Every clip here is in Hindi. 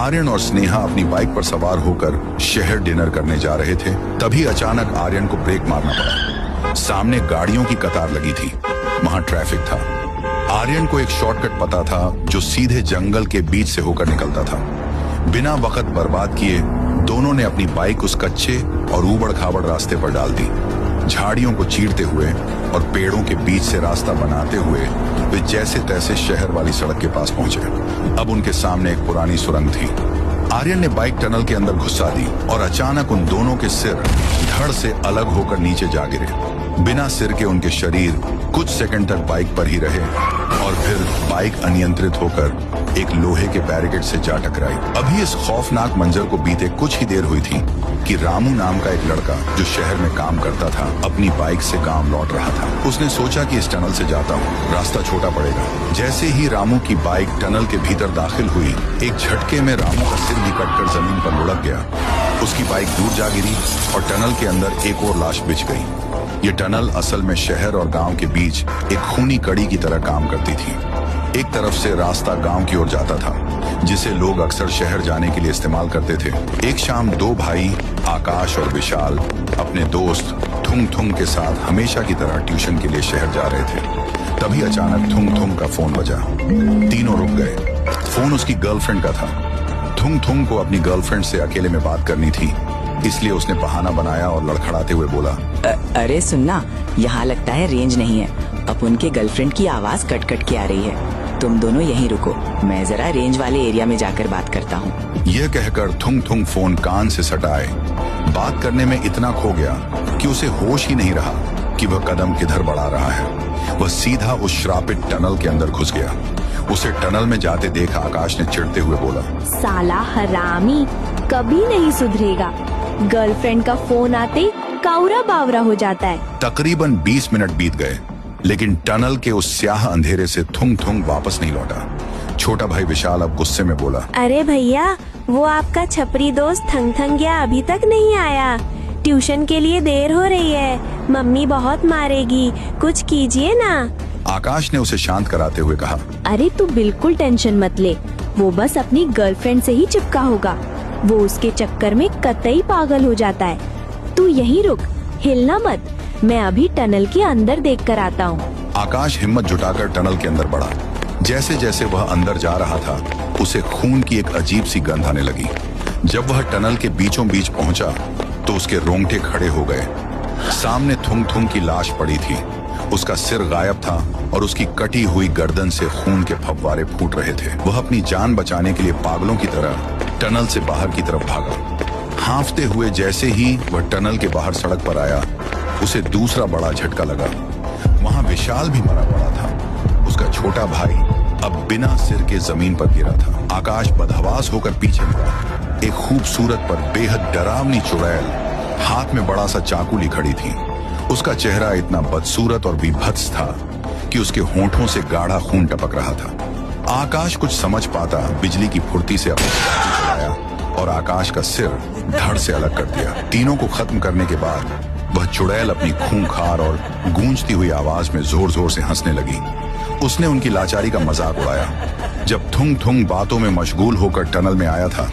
आर्यन और स्नेहा अपनी बाइक पर सवार होकर शहर डिनर करने जा रहे थे। तभी अचानक आर्यन को ब्रेक मारना पड़ा। सामने गाड़ियों की कतार लगी थी, वहां ट्रैफिक था। आर्यन को एक शॉर्टकट पता था जो सीधे जंगल के बीच से होकर निकलता था। बिना वक्त बर्बाद किए दोनों ने अपनी बाइक उस कच्चे और ऊबड़ खाबड़ रास्ते पर डाल दी। झाड़ियों को चीरते हुए और पेड़ों के बीच से रास्ता बनाते हुए वे जैसे तैसे शहर वाली सड़क के पास पहुंचे। अब उनके सामने एक पुरानी सुरंग थी। आर्यन ने बाइक टनल के अंदर घुसा दी और अचानक उन दोनों के सिर धड़ से अलग होकर नीचे जा गिरे। बिना सिर के उनके शरीर कुछ सेकंड तक बाइक पर ही रहे और फिर बाइक अनियंत्रित होकर एक लोहे के बैरिकेड से जा टकराई। अभी इस खौफनाक मंजर को बीते कुछ ही देर हुई थी कि रामू नाम का एक लड़का जो शहर में काम करता था अपनी बाइक से गांव लौट रहा था। उसने सोचा कि इस टनल से जाता हूँ, रास्ता छोटा पड़ेगा। जैसे ही रामू की बाइक टनल के भीतर दाखिल हुई, एक झटके में रामू का सिर भी कटकर जमीन पर लुढ़क गया। उसकी बाइक दूर जा गिरी और टनल के अंदर एक और लाश बिछ गई। ये टनल असल में शहर और गांव के बीच एक खूनी कड़ी की तरह काम करती थी। एक तरफ से रास्ता गांव की ओर जाता था, जिसे लोग अक्सर शहर जाने के लिए इस्तेमाल करते थे। एक शाम दो भाई आकाश और विशाल अपने दोस्त थुंग थुंग के साथ हमेशा की तरह ट्यूशन के लिए शहर जा रहे थे। तभी अचानक थुंग थुंग का फोन बजा। तीनों रुक गए। फोन उसकी गर्लफ्रेंड का था। थुंग थुंग को अपनी गर्लफ्रेंड से अकेले में बात करनी थी, इसलिए उसने बहाना बनाया और लड़खड़ाते हुए बोला, अरे सुनना, यहाँ लगता है रेंज नहीं है। अब उनके गर्लफ्रेंड की आवाज कट कट के आ रही है। तुम दोनों यहीं रुको, मैं जरा रेंज वाले एरिया में जाकर बात करता हूँ। यह कहकर थुंग थुंग फोन कान से सटाए बात करने में इतना खो गया कि उसे होश ही नहीं रहा कि वह कदम किधर बढ़ा रहा है। वह सीधा उस श्रापित टनल के अंदर घुस गया। उसे टनल में जाते देख आकाश ने चिढ़ते हुए बोला, साला हरामी, कभी नहीं सुधरेगा। गर्लफ्रेंड का फोन आते काउरा बावरा हो जाता है। तकरीबन 20 मिनट बीत गए, लेकिन टनल के उस स्याह अंधेरे से थुंग थुंग वापस नहीं लौटा। छोटा भाई विशाल अब गुस्से में बोला, अरे भैया, वो आपका छपरी दोस्त थंग थंग गया अभी तक नहीं आया। ट्यूशन के लिए देर हो रही है, मम्मी बहुत मारेगी, कुछ कीजिए ना। आकाश ने उसे शांत कराते हुए कहा, अरे तू बिल्कुल टेंशन मत ले, वो बस अपनी गर्लफ्रेंड से ही चिपका होगा। वो उसके चक्कर में कतई पागल हो जाता है। तू यहीं रुक, हिलना मत, मैं अभी टनल के अंदर देख कर आता हूँ। आकाश हिम्मत जुटाकर टनल के अंदर बढ़ा। जैसे जैसे वह अंदर जा रहा था, उसे खून की एक अजीब सी गंध आने लगी। जब वह टनल के बीचों बीच पहुंचा तो उसके रोंगटे खड़े हो गए। सामने थुंग थुंग की लाश पड़ी थी। उसका सिर गायब था और उसकी कटी हुई गर्दन से खून के फव्वारे फूट रहे थे। वह अपनी जान बचाने के लिए पागलों की तरह टनल से बाहर की तरफ भागा। हांफते हुए जैसे ही वह टनल के बाहर सड़क पर आया, उसे दूसरा बड़ा झटका लगा। वहां विशाल भी मरा पड़ा था। उसका छोटा भाई अब बिना सिर के जमीन पर गिरा था। आकाश बदहवास होकर पीछे मुड़ा। एक खूबसूरत पर बेहद डरावनी चुड़ैल हाथ में बड़ा सा चाकू ली खड़ी थी। उसका चेहरा इतना बदसूरत और बीभत्स था कि उसके होंठों से गाढ़ा खून टपक रहा था। आकाश कुछ समझ पाता बिजली की फुर्ती से अपना चाकू चलाया और आकाश का सिर धड़ से अलग कर दिया। तीनों को खत्म करने के बाद वह चुड़ैल अपनी खूंखार और गूंजती हुई आवाज में जोर जोर से हंसने लगी। उसने उनकी लाचारी का मजाक उड़ाया। जब थुंग थुंग बातों में मशगूल होकर टनल में आया था,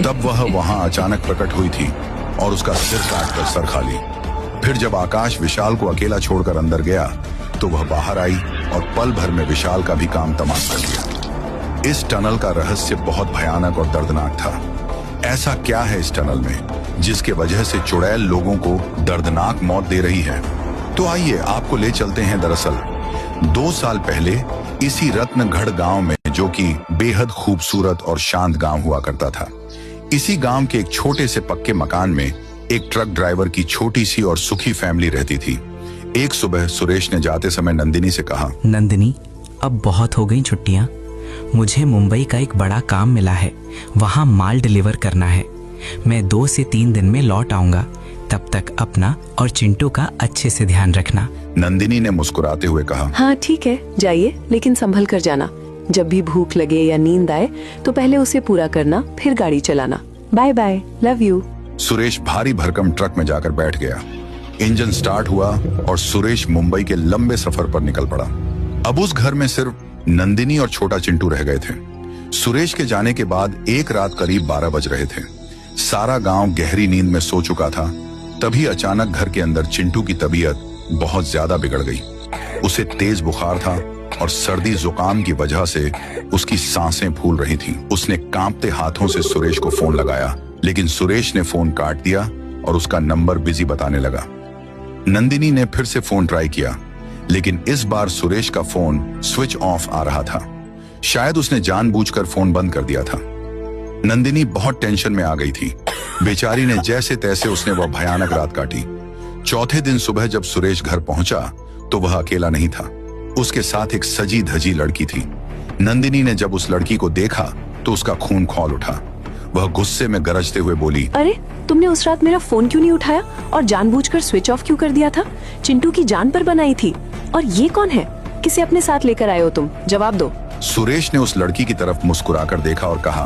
तब वह वहां अचानक प्रकट हुई थी और उसका सिर काटकर सर खा ली। फिर जब आकाश विशाल को अकेला छोड़कर अंदर गया तो वह बाहर आई और पल भर में विशाल का भी काम तमाम कर दिया। इस टनल का रहस्य बहुत भयानक और दर्दनाक था। ऐसा क्या है इस टनल में जिसके वजह से चुड़ैल लोगों को दर्दनाक मौत दे रही है? तो आइए आपको ले चलते हैं। दरअसल 2 साल पहले इसी रत्नगढ़ गांव में, जो कि बेहद खूबसूरत और शांत गांव हुआ करता था, इसी गांव के एक छोटे से पक्के मकान में एक ट्रक ड्राइवर की छोटी सी और सुखी फैमिली रहती थी। एक सुबह सुरेश ने जाते समय नंदिनी से कहा, नंदिनी, अब बहुत हो गई छुट्टियां। मुझे मुंबई का एक बड़ा काम मिला है, वहां माल डिलीवर करना है। मैं 2 से 3 दिन में लौट आऊंगा। तब तक अपना और चिंटू का अच्छे से ध्यान रखना। नंदिनी ने मुस्कुराते हुए कहा, हाँ ठीक है, जाइए, लेकिन संभल कर जाना। जब भी भूख लगे या नींद आए तो पहले उसे पूरा करना, फिर गाड़ी चलाना। Bye bye, love you. Suresh भारी भरकम ट्रक में जाकर बैठ गया। इंजन स्टार्ट हुआ और सुरेश मुंबई के लंबे सफर पर निकल पड़ा। अब उस घर में सिर्फ नंदिनी और छोटा चिंटू रह गए थे। सुरेश के जाने के बाद एक रात करीब 12 बज रहे थे। सारा गांव गहरी नींद में सो चुका था। तभी अचानक घर के अंदर चिंटू की तबीयत बहुत ज्यादा बिगड़ गई। उसे तेज बुखार था और सर्दी जुकाम की वजह से उसकी सांसें फूल रही थीं। उसने कांपते हाथों से सुरेश को फोन लगाया, लेकिन सुरेश ने फोन काट दिया और उसका नंबर बिजी बताने लगा। नंदिनी ने फिर से फोन ट्राई किया, लेकिन इस बार सुरेश का फोन स्विच ऑफ आ रहा था। शायद उसने जानबूझकर फोन बंद कर दिया था। नंदिनी बहुत टेंशन में आ गई थी। बेचारी ने जैसे तैसे उसने वह भयानक रात काटी। चौथे दिन सुबह जब सुरेश घर पहुंचा तो वह अकेला नहीं था, उसके साथ एक सजी धजी लड़की थी। नंदिनी ने जब उस लड़की को देखा तो उसका खून खौल उठा। वह गुस्से में गरजते हुए बोली, अरे तुमने उस रात मेरा फोन क्यों नहीं उठाया और जानबूझकर स्विच ऑफ क्यों कर दिया था? चिंटू की जान पर बनाई थी। और ये कौन है? किसे अपने साथ लेकर आए हो तुम? जवाब दो। सुरेश ने उस लड़की की तरफ मुस्कुराकर देखा और कहा,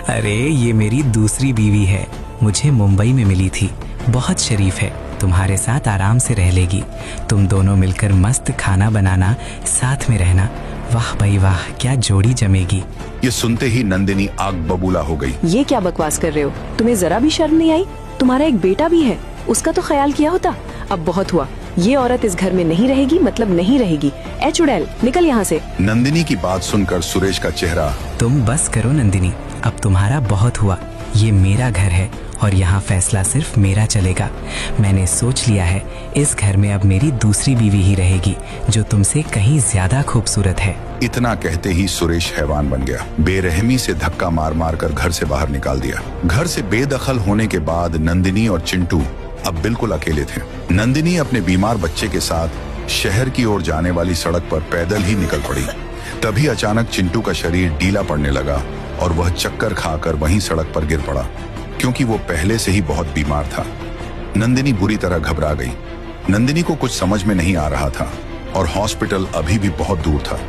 अरे ये मेरी दूसरी बीवी है, मुझे मुंबई में मिली थी। बहुत शरीफ है, तुम्हारे साथ आराम से रह लेगी। तुम दोनों मिलकर मस्त खाना बनाना, साथ में रहना। वाह भाई वाह, क्या जोड़ी जमेगी। ये सुनते ही नंदिनी आग बबूला हो गई। ये क्या बकवास कर रहे हो? तुम्हें जरा भी शर्म नहीं आई? तुम्हारा एक बेटा भी है, उसका तो ख्याल किया होता। अब बहुत हुआ, ये औरत इस घर में नहीं रहेगी, मतलब नहीं रहेगी। ए चुड़ैल, निकल यहाँ से। नंदिनी की बात सुनकर सुरेश का चेहरा। तुम बस करो नंदिनी, अब तुम्हारा बहुत हुआ। ये मेरा घर है और यहाँ फैसला सिर्फ मेरा चलेगा। मैंने सोच लिया है, इस घर में अब मेरी दूसरी बीवी ही रहेगी, जो तुमसे कहीं ज्यादा खूबसूरत है। इतना कहते ही सुरेश हैवान बन गया। बेरहमी से धक्का मार मार कर घर से बाहर निकाल दिया। घर से बेदखल होने के बाद नंदिनी और चिंटू अब बिल्कुल अकेले थे। नंदिनी अपने बीमार बच्चे के साथ शहर की ओर जाने वाली सड़क पर पैदल ही निकल पड़ी। तभी अचानक चिंटू का शरीर ढीला पड़ने लगा और वह चक्कर खाकर वहीं सड़क पर गिर पड़ा, क्योंकि वो पहले से ही बहुत बीमार था। नंदिनी बुरी तरह घबरा गई। नंदिनी को कुछ समझ में नहीं आ रहा था और हॉस्पिटल अभी भी बहुत दूर था।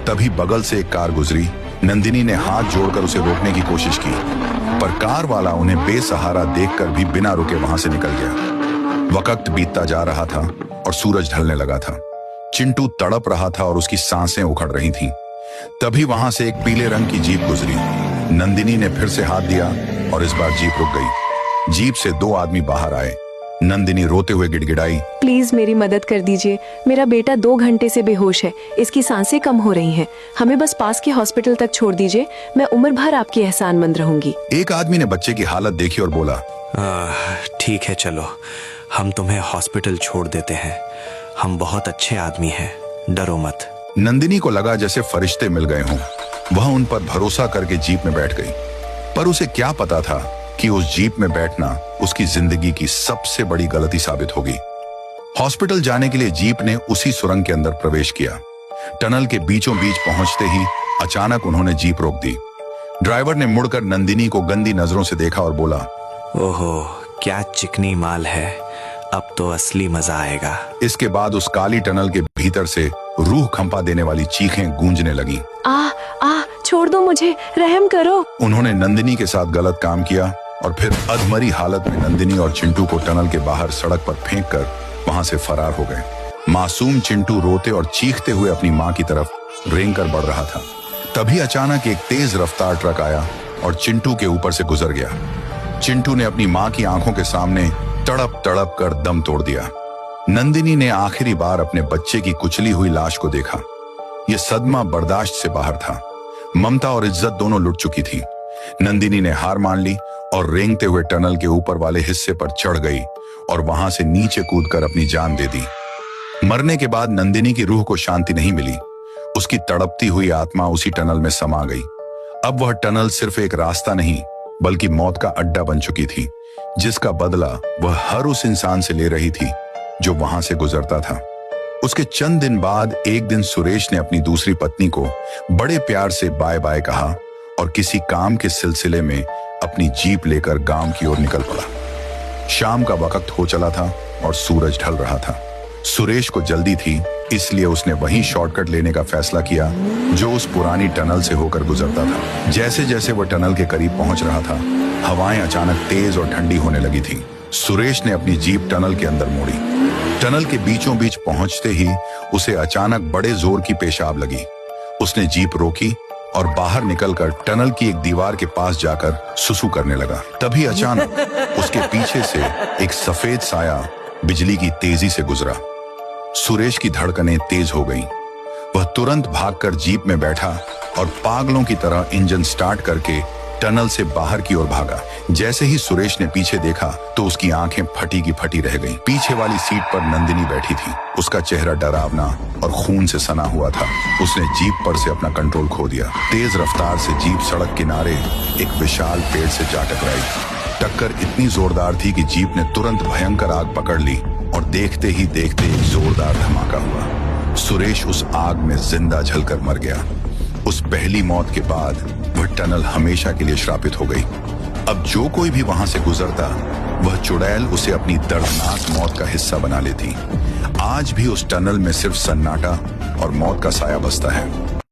तभी बगल से एक कार गुजरी। नंदिनी ने हाथ जोड़कर उसे रोकने की कोशिश की, पर कार वाला उन्हें बेसहारा देखकर भी बिना रुके वहां से निकल गया। वक्त बीतता जा रहा था और सूरज ढलने लगा था। चिंटू तड़प रहा था और उसकी सांसें उखड़ रही थीं। तभी वहां से एक पीले रंग की जीप गुजरी। नंदिनी ने फिर से हाथ दिया और इस बार जीप रुक गई। जीप से 2 आदमी बाहर आए। नंदिनी रोते हुए गिड़गिड़ाई, प्लीज मेरी मदद कर दीजिए। मेरा बेटा 2 घंटे से बेहोश है, इसकी सांसें कम हो रही हैं। हमें बस पास के हॉस्पिटल तक छोड़ दीजिए, मैं उम्र भर आपकी एहसानमंद रहूंगी। एक आदमी ने बच्चे की हालत देखी और बोला, ठीक है, चलो हम तुम्हें हॉस्पिटल छोड़ देते हैं। हम बहुत अच्छे आदमी हैं, डरो मत। नंदिनी को लगा जैसे फरिश्ते मिल गए हों। वह उन पर भरोसा करके जीप में बैठ गई, पर उसे क्या पता था कि उस जीप में बैठना उसकी जिंदगी की सबसे बड़ी गलती साबित होगी। हॉस्पिटल जाने के लिए जीप ने उसी सुरंग के अंदर प्रवेश किया। टनल के बीचों बीच पहुंचते ही अचानक उन्होंने जीप रोक दी। ड्राइवर ने मुड़कर नंदिनी को गंदी नजरों से देखा और बोला, ओहो, क्या चिकनी माल है, अब तो असली मजा आएगा। इसके बाद उस काली टनल के भीतर से रूह कंपा देने वाली चीखें गूंजने लगी। छोड़ दो मुझे, रहम करो। उन्होंने नंदिनी के साथ गलत काम किया और फिर अधमरी हालत में नंदिनी और चिंटू को टनल के बाहर सड़क पर फेंककर वहां से फरार हो गए। मासूम चिंटू रोते और चीखते हुए अपनी मां की तरफ रेंगकर बढ़ रहा था। तभी अचानक एक तेज रफ्तार ट्रक आया और चिंटू के ऊपर से गुजर गया। चिंटू ने अपनी मां की आंखों के सामने तड़प तड़प कर दम तोड़ दिया। नंदिनी ने आखिरी बार अपने बच्चे की कुचली हुई लाश को देखा। यह सदमा बर्दाश्त से बाहर था। ममता और इज्जत दोनों लुट चुकी थी। नंदिनी ने हार मान ली और रेंगते हुए टनल के ऊपर वाले हिस्से पर चढ़ गई और वहां से नीचे कूदकर अपनी जान दे दी। मरने के बाद नंदिनी की रूह को शांति नहीं मिली। उसकी तड़पती हुई आत्मा उसी टनल में समा गई। अब वह टनल सिर्फ एक रास्ता नहीं, बल्कि मौत का अड्डा बन चुकी थी, जिसका बदला वह हर उस इंसान से ले रही थी जो वहां से गुजरता था। उसके चंद दिन बाद एक दिन सुरेश ने अपनी दूसरी पत्नी को बड़े प्यार से बाय बाय कहा और किसी काम के सिलसिले में अपनी जीप लेकर गांव की ओर निकल पड़ा। शाम का वक्त हो चला था और सूरज ढल रहा था। सुरेश को जल्दी थी, इसलिए उसने वहीं शॉर्टकट लेने का फैसला किया जो उस पुरानी टनल से होकर गुजरता था। जैसे जैसे वह टनल के करीब पहुंच रहा था, हवाएं अचानक तेज और ठंडी होने लगी थी। सुरेश ने अपनी जीप टनल के अंदर मोड़ी। टनल के बीचों बीच पहुंचते ही उसे अचानक बड़े जोर की पेशाब लगी। उसने जीप रोकी और बाहर निकलकर टनल की एक दीवार के पास जाकर सुसु करने लगा। तभी अचानक उसके पीछे से एक सफेद साया बिजली की तेजी से गुजरा। सुरेश की धड़कनें तेज हो गईं। वह तुरंत भागकर जीप में बैठा और पागलों की तरह इंजन स्टार्ट करके टनल से बाहर की ओर भागा। जैसे ही सुरेश ने पीछे देखा तो उसकी आंखें फटी की फटी रह गईं। पीछे वाली सीट पर नंदिनी बैठी थी। उसका चेहरा डरावना और खून से सना हुआ था। उसने जीप पर से अपना कंट्रोल खो दिया। तेज रफ्तार से जीप सड़क किनारे एक विशाल पेड़ से जा टकराई। टक्कर इतनी जोरदार थी कि जीप ने तुरंत भयंकर आग पकड़ ली और देखते ही देखते एक जोरदार धमाका हुआ। सुरेश उस आग में जिंदा जलकर मर गया। उस पहली मौत के बाद वह टनल हमेशा के लिए श्रापित हो गई। अब जो कोई भी वहां से गुजरता वह चुड़ैल उसे अपनी दर्दनाक मौत का हिस्सा बना लेती। आज भी उस टनल में सिर्फ सन्नाटा और मौत का साया बसता है।